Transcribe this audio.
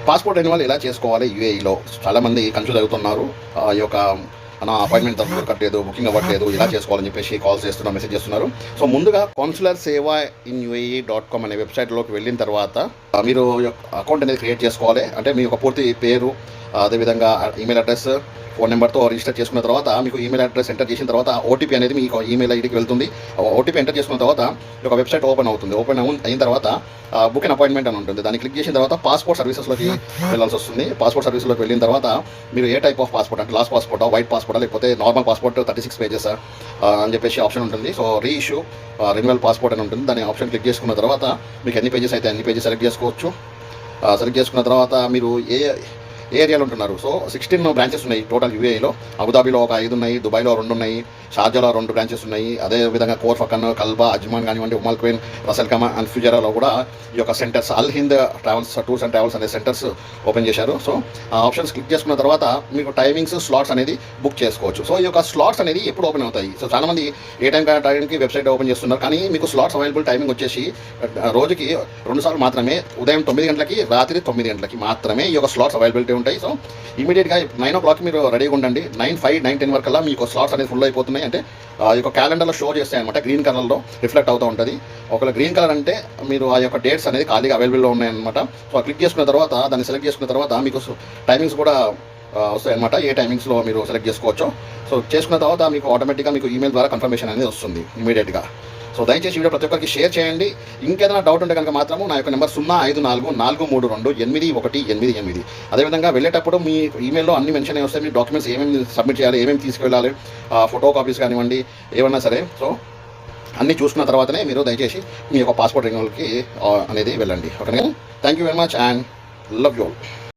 Passport renewal ఎలా చేసుకోవాలి యూఏఈలో చాలామంది కన్ఫ్యూజ్ అవుతున్నారు. ఈ యొక్క నా అపాయింట్మెంట్ దొరకట్లేదు, బుకింగ్ అవ్వట్లేదు, ఇలా చేసుకోవాలని చెప్పేసి కాల్స్ చేస్తున్నారు, మెసేజ్ చేస్తున్నారు. సో ముందుగా కాన్సులర్ సేవా ఇన్ UAE.com అనే వెబ్సైట్లోకి వెళ్ళిన తర్వాత మీరు అకౌంట్ అనేది క్రియేట్ చేసుకోవాలి. అంటే మీ యొక్క పూర్తి పేరు, అదేవిధంగా ఈమెయిల్ అడ్రస్, ఫోన్ నెంబర్తో రిజిస్టర్ చేసుకున్న తర్వాత మీకు ఈమెయిల్ అడ్రస్ ఎంటర్ చేసిన తర్వాత ఓటీపీ అనేది మీకు ఈమెయిల్ ఐడికి వెళ్తుంది. ఓటీపీ ఎంటర్ చేసుకున్న తర్వాత ఒక వెబ్సైట్ ఓపెన్ అవుతుంది. ఓపెన్ అయిన తర్వాత బుక్ అండ్ అపాయింట్మెంట్ అని ఉంటుంది. దాన్ని క్లిక్ చేసిన తర్వాత పాస్పోర్ట్ సర్వీసెస్లోకి వెళ్ళాల్సి వస్తుంది. పాస్పోర్ట్ సర్వీస్లోకి వెళ్ళిన తర్వాత మీరు ఏ టైప్ ఆఫ్ పాస్పోర్ట్ అంటే గ్లాస్ పాస్పోర్టా, వైట్ పాస్పోర్టా, లేకపోతే నార్మల్ పాస్పోర్ట్ 36 పేజెస్ అని చెప్పేసి ఆప్షన్ ఉంటుంది. సో రీఇష్యూ రెన్యువల్ పాస్పోర్ట్ అని ఉంటుంది. దాని ఆప్షన్ క్లిక్ చేసుకున్న తర్వాత మీకు ఎన్ని పేజెస్ అయితే అన్ని పేజెస్ సెలెక్ట్ చేసుకోవచ్చు. సెలెక్ట్ చేసుకున్న తర్వాత మీరు ఏ ఏరియాలో ఉంటున్నారు. సో 16 బ్రాంచెస్ ఉన్నాయి టోటల్ యూఏఈలో. అబుదాబిలో ఒక 5 ఉన్నాయి, దుబాయ్లో 2 ఉన్నాయి, షార్జాలో 2 బ్రాంచెస్ ఉన్నాయి. అదేవిధంగా కోర్ఫకన్, కల్బా, అజ్మాన్ కానివ్వండి, ఉమల్ క్వీన్, రసల్కమా అండ్ ఫుజరాలో కూడా ఈ యొక్క centres Al Hind travels tours and travels అనే సెంటర్స్ ఓపెన్ చేశారు. సో ఆ ఆప్షన్స్ క్లిక్ చేసుకున్న తర్వాత మీకు టైమింగ్స్, స్లాట్స్ అనేది బుక్ చేసుకోవచ్చు. సో ఈ యొక్క స్లాట్స్ అనేది ఎప్పుడు ఓపెన్ అవుతాయి? సో చాలామంది ఏ టైంకి వెబ్సైట్ ఓపెన్ చేస్తున్నారు, కానీ మీకు స్లాట్స్ అవైలబుల్ టైమింగ్ వచ్చేసి రోజుకి 2 సార్లు మాత్రమే. ఉదయం 9 గంటలకి, రాత్రి 9 గంటలకి మాత్రమే ఈ యొక్క స్లాట్స్ అవైలబిలిటీ ఉంటాయి. సో ఇమీడియట్గా 9 o'clock మీరు రెడీగా ఉండండి. 9, 5, 9, 10 వరకల్లా మీకు స్లాట్స్ అనేది ఫుల్ అయిపోతున్నాయి. అంటే ఈ యొక్క క్యాలెండర్లో షో చేస్తాయి అనమాట, గ్రీన్ కలర్లో రిఫ్లెక్ట్ అవుతూ ఉంటుంది. ఒకవేళ గ్రీన్ కలర్ అంటే మీరు ఆ యొక్క డేట్స్ అనేది ఖాళీగా అవైలబుల్లో ఉన్నాయన్నమాట. సో క్లిక్ చేసుకున్న తర్వాత దాన్ని సెలెక్ట్ చేసుకున్న తర్వాత మీకు టైమింగ్స్ కూడా వస్తాయన్నమాట, ఏ టైమింగ్స్లో మీరు సెలెక్ట్ చేసుకోవచ్చో. సో చేసుకున్న తర్వాత మీకు ఆటోమేటిక్గా మీకు ఈమెయిల్ ద్వారా కన్ఫర్మేషన్ అనేది వస్తుంది ఇమీడియట్గా. సో దయచేసి వీడియో ప్రతి ఒక్కరికి షేర్ చేయండి. ఇంకేదైనా డౌట్ ఉంటే కనుక మాత్రము నా యొక్క నెంబర్ 0544328188. అదేవిధంగా వెళ్ళేటప్పుడు మీ ఈమెయిల్లో అన్ని మెన్షన్ అయ్యి వస్తాయి. మీ డాక్యుమెంట్స్ ఏమేమి సబ్మిట్ చేయాలి, ఏమేమి తీసుకెళ్ళాలి, ఫోటో కాపీస్ కానివ్వండి, ఏమన్నా సరే. సో అన్నీ చూసుకున్న తర్వాతనే మీరు దయచేసి మీ యొక్క పాస్పోర్ట్ రెన్యువల్కి అనేది వెళ్ళండి. ఓకేనా? Thank you very much and love you all.